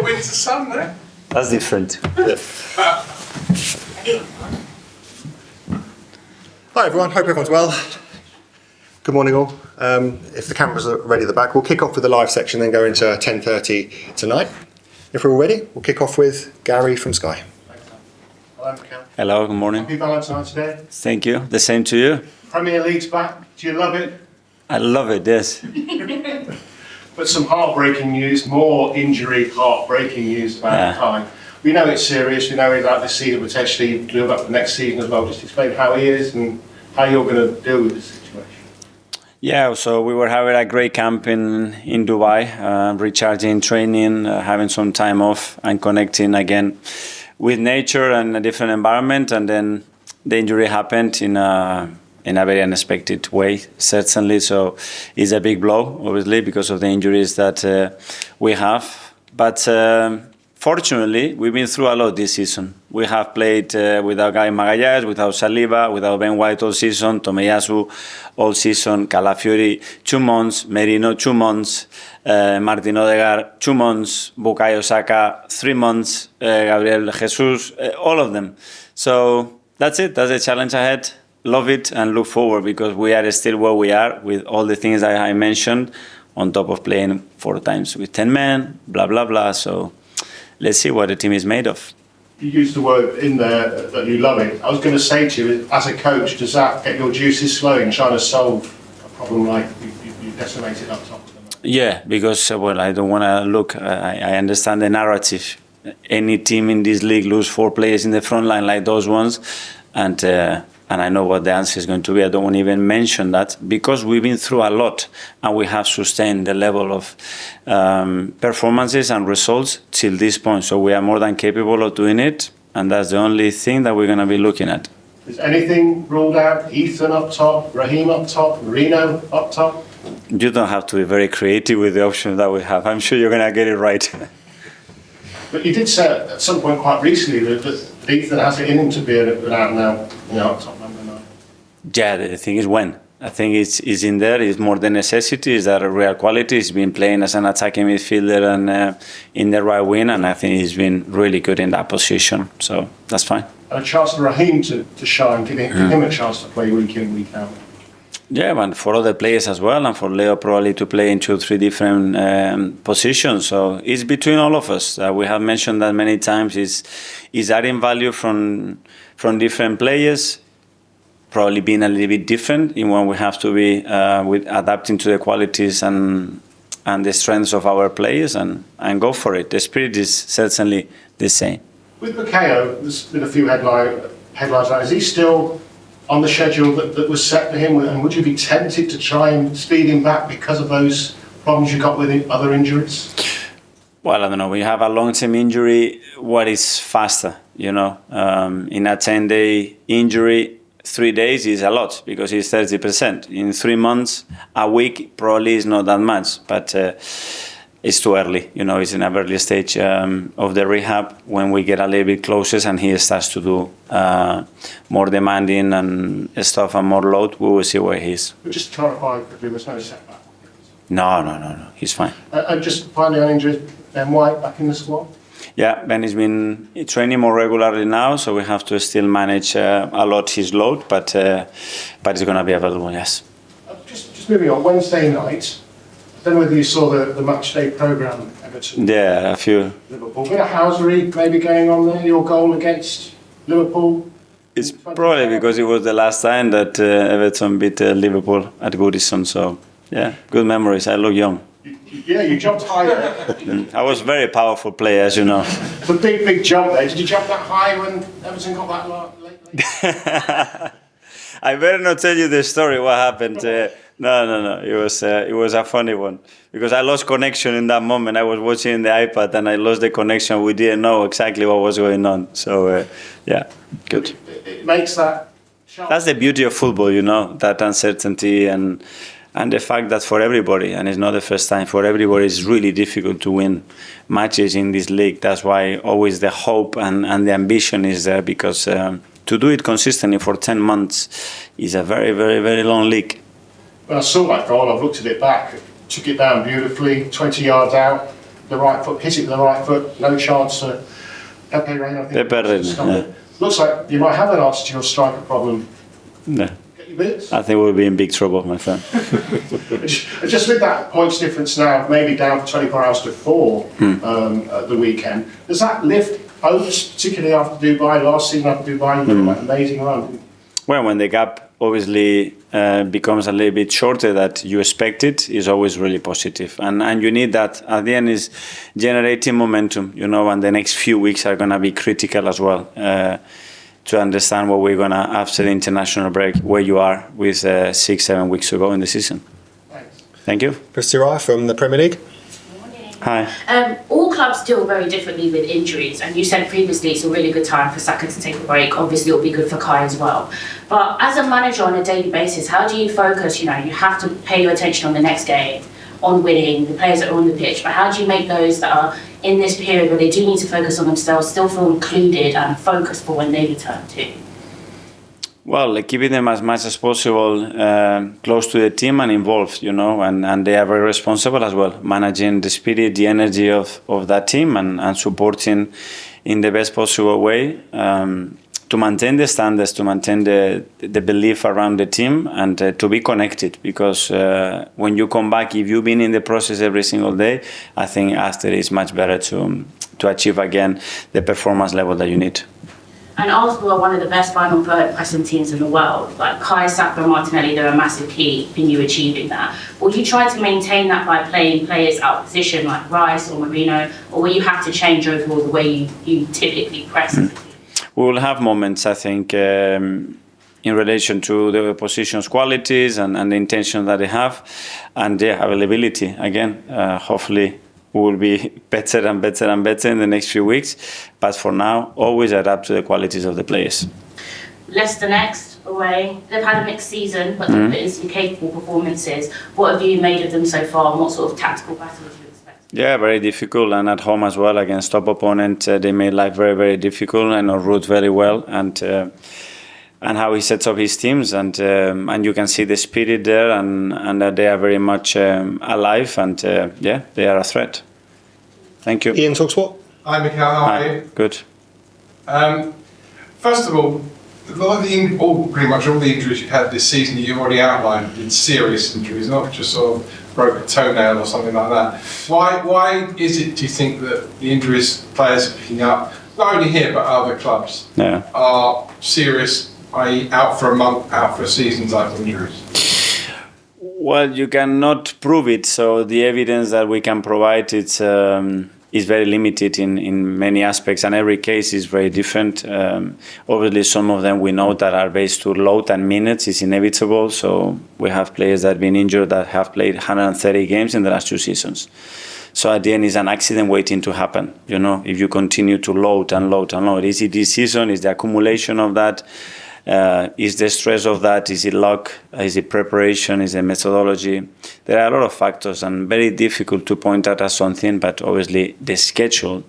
winter sun there. That's different. Hi everyone, hope everyone's well. Good morning all. If the cameras are ready at the back, we'll kick off with the live section, then go into 10:30 tonight. If we're all ready, we'll kick off with Gary from Sky. Hello, Mikel. Hello, good morning. Happy Valentine's Day. Thank you. The same to you. Premier League's back. Do you love it? I love it, yes. But some heartbreaking news, more injury, heartbreaking news about time. We know it's serious. We know he's out this season, potentially build up the next season as well. Just explain how he is and how you're going to deal with this situation. Yeah, so we were having a great camp in Dubai, recharging, training, having some time off and connecting again with nature and a different environment. And then the injury happened in a very unexpected way, certainly. So it's a big blow, obviously, because of the injuries that we have. But fortunately, we've been through a lot this season. We have played without Guy Magalhaes, without Saliba, without Ben White all season, Tomiyasu all season, Calafiori 2 months, Merino 2 months, Martin Odegaard 2 months, Bukayo Saka 3 months, Gabriel Jesus, all of them. So that's it. That's the challenge ahead. Love it and look forward because we are still where we are with all the things that I mentioned on top of playing 4 times with 10 men, blah, blah, blah. So let's see what the team is made of. You used the word in there that you love it. I was going to say to you, as a coach, does that get your juices flowing, trying to solve a problem like you decimated up top? Yeah, because, well, I don't want to look, I understand the narrative. Any team in this league lose 4 players in the front line like those ones, and I know what the answer is going to be. I don't want to even mention that because we've been through a lot and we have sustained the level of performances and results till this point. So we are more than capable of doing it, and that's the only thing that we're going to be looking at. Is anything ruled out? Ethan up top, Raheem up top, Marino up top? You don't have to be very creative with the options that we have. I'm sure you're going to get it right. But you did say at some point quite recently that Ethan has it in him to be an out-and-out, up top number 9. Yeah, the thing is when. I think it's in there. It's more the necessity. It's that a real quality. He's been playing as an attacking midfielder and in the right wing, and I think he's been really good in that position. So that's fine. And a chance for Raheem to shine, give him a chance to play week in, week out. Yeah, and for other players as well, and for Leo probably to play in 2 or 3 different positions. So it's between all of us. We have mentioned that many times. Is adding value from different players, probably being a little bit different in when we have to be with adapting to the qualities and the strengths of our players and go for it. The spirit is certainly the same. With Bukayo, there's been a few headlines. Is he still on the schedule that was set for him, and would you be tempted to try and speed him back because of those problems you got with other injuries? Well, I don't know. When you have a long-term injury, what is faster? In a 10-day injury, 3 days is a lot because it's 30%. In 3 months, a week probably is not that much, but it's too early. It's in a early stage of the rehab. When we get a little bit closer and he starts to do more demanding and stuff and more load, we will see where he is. But just to clarify, there was no setback. No. He's fine. And just finally on injuries, Ben White back in the squad? Yeah, Ben has been training more regularly now, so we have to still manage a lot his load, but it's going to be available, yes. Just moving on, Wednesday night, I don't know whether you saw the match day programme, Everton. Yeah, a few. Liverpool. A bit of housery maybe going on there, your goal against Liverpool? It's probably because it was the last time that Everton beat Liverpool at Goodison, so yeah, good memories. I look young. Yeah, you jumped higher. I was a very powerful player, as you know. The big jump there. Did you jump that high when Everton got that late? I better not tell you the story, what happened. No. It was a funny one. Because I lost connection in that moment. I was watching the iPad and I lost the connection. We didn't know exactly what was going on. So, yeah, good. It makes that... That's the beauty of football, that uncertainty and the fact that for everybody, and it's not the first time, for everybody it's really difficult to win matches in this league. That's why always the hope and the ambition is there, because to do it consistently for 10 months is a very, very, very long league. When I saw that goal, I've looked at it back, took it down beautifully, 20 yards out. the right foot, hit it with the right foot, no chance to Pepe Reina, I think. They're better, Yeah. Looks like you might have an answer to your striker problem. No. Get your bits. I think we'll be in big trouble, my friend. Just with that points difference now, maybe down for 24 hours to 4 at the weekend, does that lift hopes, particularly after Dubai, last season after Dubai, you had an amazing run? Well, when the gap obviously becomes a little bit shorter that you expected, is always really positive. And you need that. At the end is generating momentum, and the next few weeks are going to be critical as well to understand what we're going to, after the international break, where you are with 6-7 weeks to go in the season. Thanks. Thank you. Chris Tirai from the Premier League. Hi. All clubs deal very differently with injuries, and you said previously it's a really good time for Saka to take a break. Obviously, it'll be good for Kai as well. But as a manager on a daily basis, how do you focus? You have to pay your attention on the next game, on winning, the players that are on the pitch. But how do you make those that are in this period where they do need to focus on themselves still feel included and focused for when they return too? Well, keeping them as much as possible close to the team and involved, and they are very responsible as well, managing the spirit, the energy of that team and supporting in the best possible way to maintain the standards, to maintain the belief around the team and to be connected. Because when you come back, if you've been in the process every single day, I think after it's much better to achieve again the performance level that you need. And Arsenal are one of the best final third pressing teams in the world. Like Kai, Saka, and Martinelli, they're a massive key in you achieving that. Will you try to maintain that by playing players out of position like Rice or Marino, or will you have to change overall the way you typically press? We will have moments, I think, in relation to the opposition's qualities and the intention that they have, and their availability. Again, hopefully we will be better and better and better in the next few weeks. But for now, always adapt to the qualities of the players. Leicester next, away. They've had a mixed season, but they've put in some capable performances. What have you made of them so far, and what sort of tactical battles do you expect? Yeah, very difficult, and at home as well against top opponent, they made life very, very difficult. I know Ruud very well, and how he sets up his teams, and you can see the spirit there, and that they are very much alive, and they are a threat. Thank you. Ian Talksport. Hi, Mikel. How are you? Good. First of all, pretty much all the injuries you've had this season you've already outlined been serious injuries, not just sort of broke a toenail or something like that. Why is it, do you think, that the injuries players are picking up, not only here but other clubs, are serious, i.e. out for a month, out for a season type injuries? Well, you cannot prove it, so the evidence that we can provide is very limited in many aspects, and every case is very different. Obviously, some of them we know that are based to load and minutes is inevitable. So we have players that have been injured that have played 130 games in the last 2 seasons. So at the end, it's an accident waiting to happen. If you continue to load and load and load, is it this season? Is the accumulation of that? Is the stress of that? Is it luck? Is it preparation? Is it methodology? There are a lot of factors and very difficult to point out as something, but obviously the schedule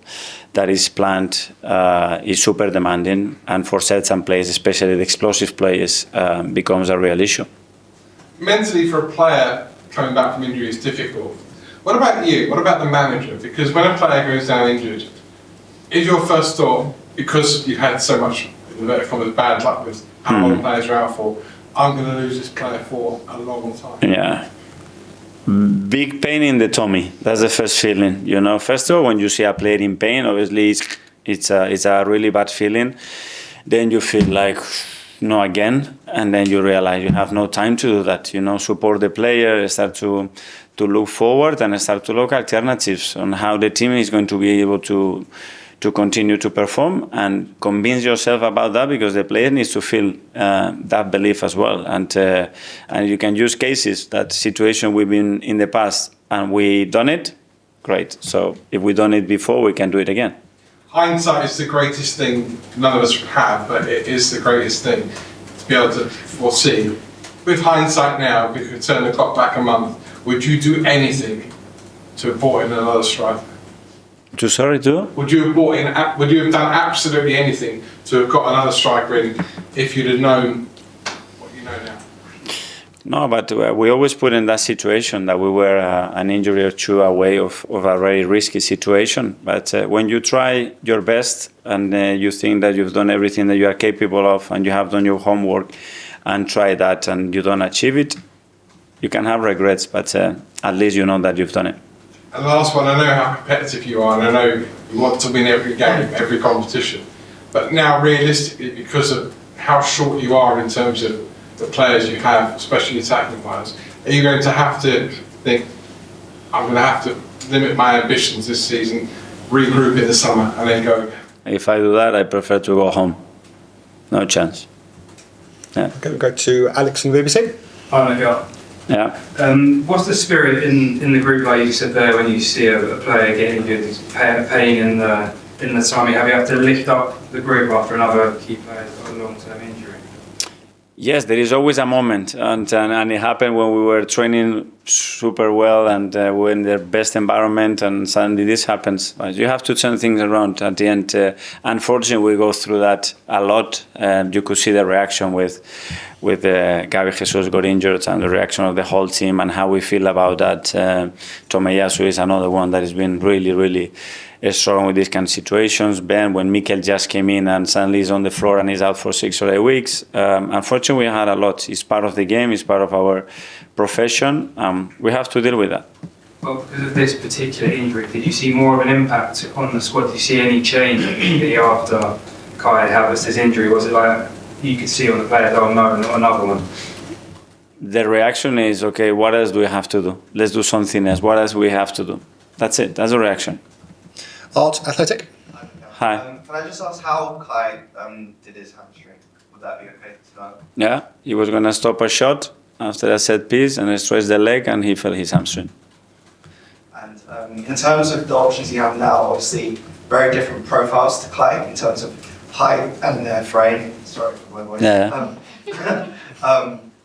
that is planned is super demanding, and for certain players, especially the explosive players, becomes a real issue. Mentally, for a player coming back from injury is difficult. What about you? What about the manager? Because when a player goes down injured, is your first thought, because you've had so much bad luck with how long players are out for, I'm going to lose this player for a long time? Yeah. Big pain in the tummy. That's the first feeling. First of all, when you see a player in pain, obviously it's a really bad feeling. Then you feel like, no, again, and then you realize you have no time to do that. Support the player, start to look forward, and start to look alternatives on how the team is going to be able to continue to perform, and convince yourself about that, because the player needs to feel that belief as well. And you can use cases, that situation we've been in the past and we done it, great. So if we done it before, we can do it again. Hindsight is the greatest thing none of us have, but it is the greatest thing to be able to foresee. With hindsight now, if we could turn the clock back a month, would you do anything to have brought in another striker? Would you have done absolutely anything to have got another striker in if you'd have known what you know now? No, but we always put in that situation that we were an injury or two away of a very risky situation. But when you try your best and you think that you've done everything that you are capable of and you have done your homework and try that and you don't achieve it, you can have regrets, but at least you know that you've done it. And the last one, I know how competitive you are, and I know you want to win every game, every competition. But now, realistically, because of how short you are in terms of the players you have, especially attacking wise, are you going to have to think, I'm going to have to limit my ambitions this season, regroup in the summer, and then go again? If I do that, I prefer to go home. No chance. Yeah. Okay, we'll go to Alex from the BBC. Hi, Mikel. Yeah. What's the spirit in the group, like you said there, when you see a player getting injured, pain in the tummy? Have you had to lift up the group after another key player's got a long-term injury? Yes, there is always a moment, and it happened when we were training super well and we're in the best environment, and suddenly this happens. But you have to turn things around at the end. Unfortunately, we go through that a lot. You could see the reaction with Gabi Jesus got injured and the reaction of the whole team and how we feel about that. Tomiyasu is another one that has been really struggling with these kind of situations. Ben, when Mikel just came in and suddenly he's on the floor and he's out for 6 or 8 weeks. Unfortunately, we had a lot. It's part of the game. It's part of our profession. We have to deal with that. Well, because of this particular injury, did you see more of an impact on the squad? Did you see any change after Kai Havertz's injury? Was it like you could see on the players, oh no, not another one? The reaction is, okay, what else do we have to do? Let's do something else. What else we have to do? That's it. That's the reaction. Art Athletic. Hi. Can I just ask how Kai did his hamstring? Would that be okay to know? Yeah, he was going to stop a shot after a set piece and stretch the leg and he felt his hamstring. And in terms of the options you have now, obviously very different profiles to Clay in terms of height and frame. Sorry for my voice. Yeah.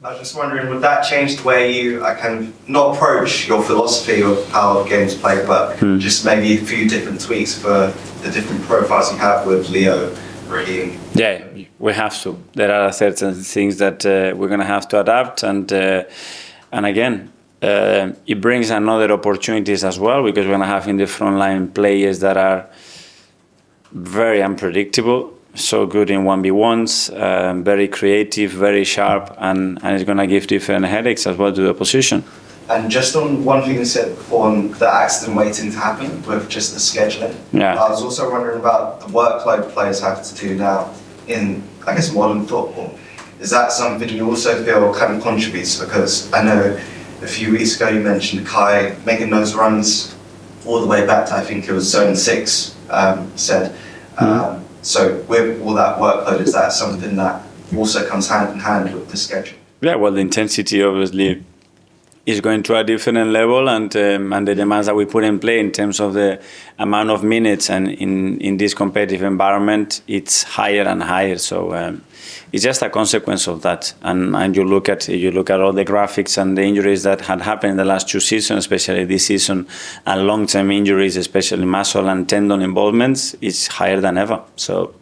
I was just wondering, would that change the way you kind of not approach your philosophy of how the game's played, but just maybe a few different tweaks for the different profiles you have with Leo, Raheem? Yeah, we have to. There are certain things that we're going to have to adapt, and again, it brings another opportunities as well, because we're going to have in the front line players that are very unpredictable. So good in 1v1s, very creative, very sharp, and it's going to give different headaches as well to the opposition. And just on one thing you said before, on the accident waiting to happen with just the scheduling, Yeah. I was also wondering about the workload players have to do now in, I guess, modern football. Is that something you also feel kind of contributes? Because I know a few weeks ago you mentioned Kai making those runs all the way back to, I think it was zone 6, said. So with all that workload, is that something that also comes hand in hand with the schedule? Yeah, well, the intensity obviously is going to a different level, and the demands that we put in play in terms of the amount of minutes and in this competitive environment, it's higher and higher. So it's just a consequence of that. And you look at all the graphics and the injuries that had happened in the last 2 seasons, especially this season, and long-term injuries, especially muscle and tendon involvements, is higher than ever. So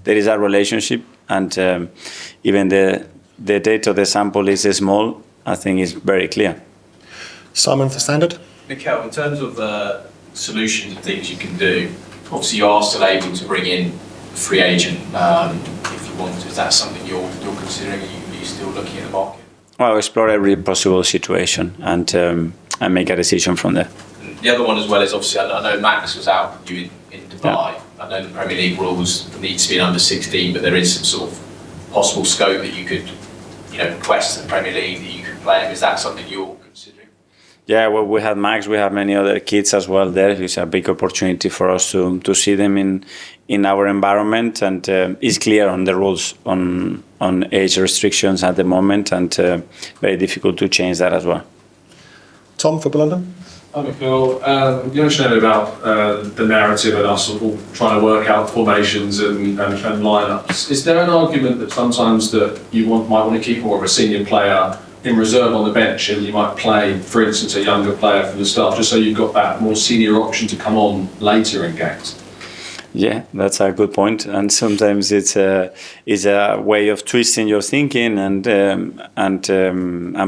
there is a relationship, and even the data of the sample is small. I think it's very clear. Simon for Standard. Mikel, in terms of the solutions and things you can do, obviously you are still able to bring in a free agent if you want. Is that something you're considering? Are you still looking at the market? Well, explore every possible situation and make a decision from there. And the other one as well is obviously, I know Max was out with you in Dubai. Yeah. I know the Premier League rules need to be an under 16, but there is some sort of possible scope that you could request the Premier League that you could play him. Is that something you're considering? Yeah, well, we have Max, we have many other kids as well there. It's a big opportunity for us to see them in our environment, and it's clear on the rules on age restrictions at the moment, and very difficult to change that as well. Tom for London. Hi, Mikel. You mentioned earlier about the narrative and us all trying to work out formations and lineups. Is there an argument that sometimes that you might want to keep more of a senior player in reserve on the bench, and you might play, for instance, a younger player from the start, just so you've got that more senior option to come on later in games? Yeah, that's a good point. And sometimes it's a way of twisting your thinking and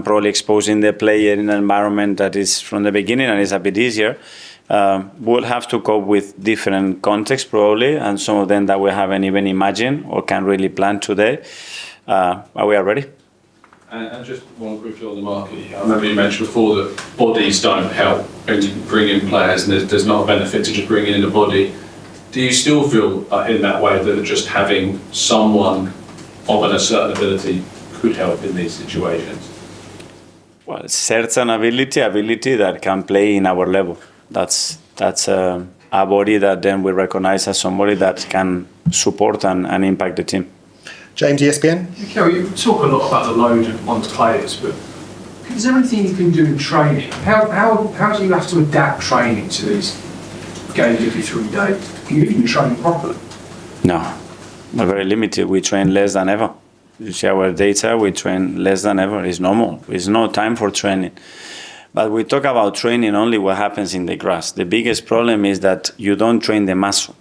probably exposing the player in an environment that is from the beginning and is a bit easier. We'll have to cope with different contexts probably, and some of them that we haven't even imagined or can really plan today. But we are ready. And just one quickly on the market. I remember you mentioned before that bodies don't help when you bring in players, and there's not a benefit to just bringing in a body. Do you still feel in that way that just having someone of a certain ability could help in these situations? Well, certain ability that can play in our level. That's a body that then we recognize as somebody that can support and impact the team. James, ESPN. Mikel, you talk a lot about the load on players, but is there anything you can do in training? How do you have to adapt training to these games every 3 days? Can you even train properly? No, we're very limited. We train less than ever. You see our data, we train less than ever. It's normal. There's no time for training. But we talk about training only what happens in the grass. The biggest problem is that you don't train the muscle.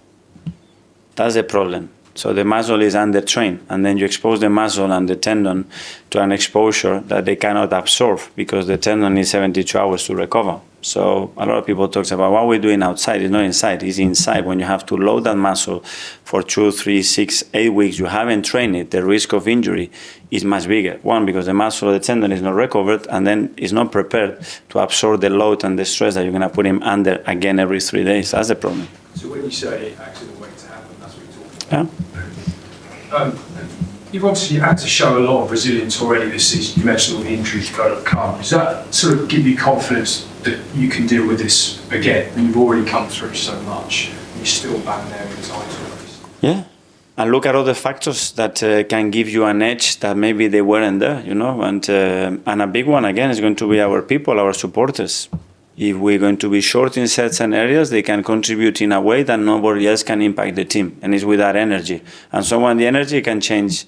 That's the problem. So the muscle is undertrained, and then you expose the muscle and the tendon to an exposure that they cannot absorb because the tendon needs 72 hours to recover. So a lot of people talk about what we're doing outside. It's not inside, it's inside. When you have to load that muscle for 2, 3, 6, 8 weeks, you haven't trained it, the risk of injury is much bigger. One, because the muscle or the tendon is not recovered, and then it's not prepared to absorb the load and the stress that you're going to put him under again every 3 days. That's the problem. So when you say accident waiting to happen, that's what you're talking Yeah. about. You've obviously had to show a lot of resilience already this season. You mentioned all the injuries you've overcome. Does that sort of give you confidence that you can deal with this again? And you've already come through so much, and you're still back there in the title race. Yeah. And look at all the factors that can give you an edge that maybe they weren't there, you know. And a big one, again, is going to be our people, our supporters. If we're going to be short in certain areas, they can contribute in a way that nobody else can impact the team. And it's with that energy. And so when the energy can change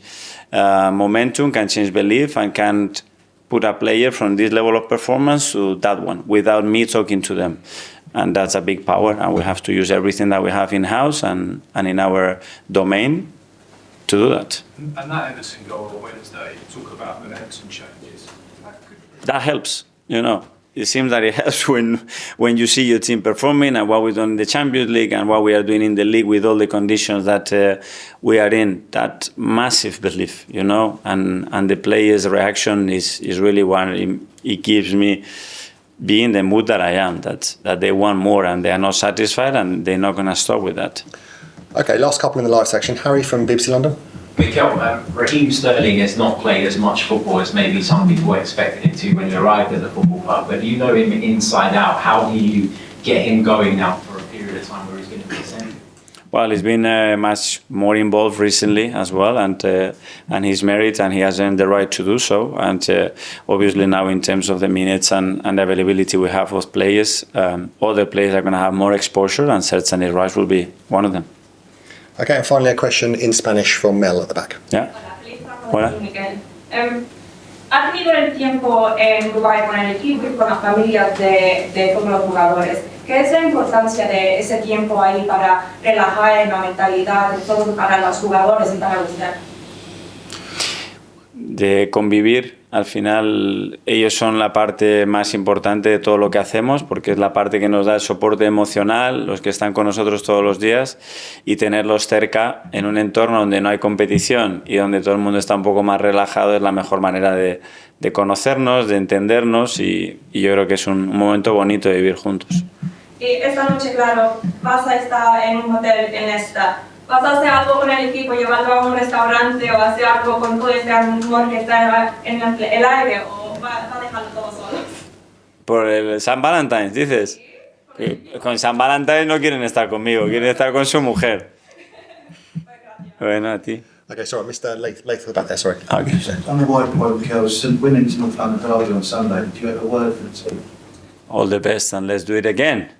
momentum, can change belief, and can put a player from this level of performance to that one without me talking to them. And that's a big power. And we have to use everything that we have in-house and in our domain to do that. And that Everton goal on Wednesday, you talk about momentum changes. That helps, you know. It seems that it helps when you see your team performing and what we've done in the Champions League and what we are doing in the league with all the conditions that we are in. That massive belief, you know, and the players' reaction is really what it gives me being in the mood that I am, that they want more and they are not satisfied and they're not going to stop with that. Okay, last couple in the live section. Harry from BBC London. Mikel, Raheem Sterling has not played as much football as maybe some people expected him to when he arrived at the football club, but you know him inside out. How do you get him going now for a period of time where he's going to be central? Well, he's been much more involved recently as well, and he's married and he has earned the right to do so. And obviously now in terms of the minutes and the availability we have of players, other players are going to have more exposure, and certainly Rice will be one of them. Okay, and finally a question in Spanish from Mel at the back. Yeah. Hola. Ha tenido el tiempo en Dubái con el equipo y con las familias de todos los jugadores. ¿Qué es la importancia de ese tiempo ahí para relajar en la mentalidad de todos, para los jugadores y para usted? De convivir, al final ellos son la parte más importante de todo lo que hacemos, porque es la parte que nos da el soporte emocional, los que están con nosotros todos los días, y tenerlos cerca en un entorno donde no hay competición y donde todo el mundo está un poco más relajado es la mejor manera de conocernos, de entendernos, y yo creo que es un momento bonito de vivir juntos. Y esta noche, claro, vas a estar en un hotel en esta. ¿Vas a hacer algo con el equipo, llevarlo a un restaurante o hacer algo con todo este amor que está en el aire, o va a dejarlo todo solo? Por el San Valentín, dices. Sí, con San Valentín no quieren estar conmigo, quieren estar con su mujer. Bueno, a ti. Okay, sorry, Mr. Lath at the back there, sorry. Okay. On the wide point, Mikel, winning to North London Derby on Sunday, do you have a word for the team? All the best, and let's do it again.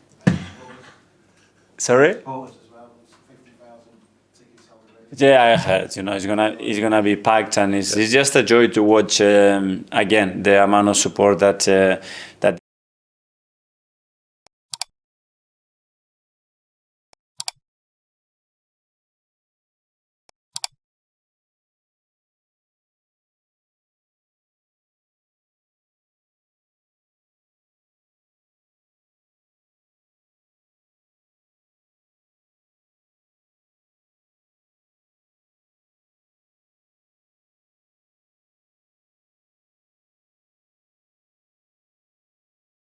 Sorry? Yeah, I heard. You know, it's gonna be packed, and it's just a joy to watch again the amount of support that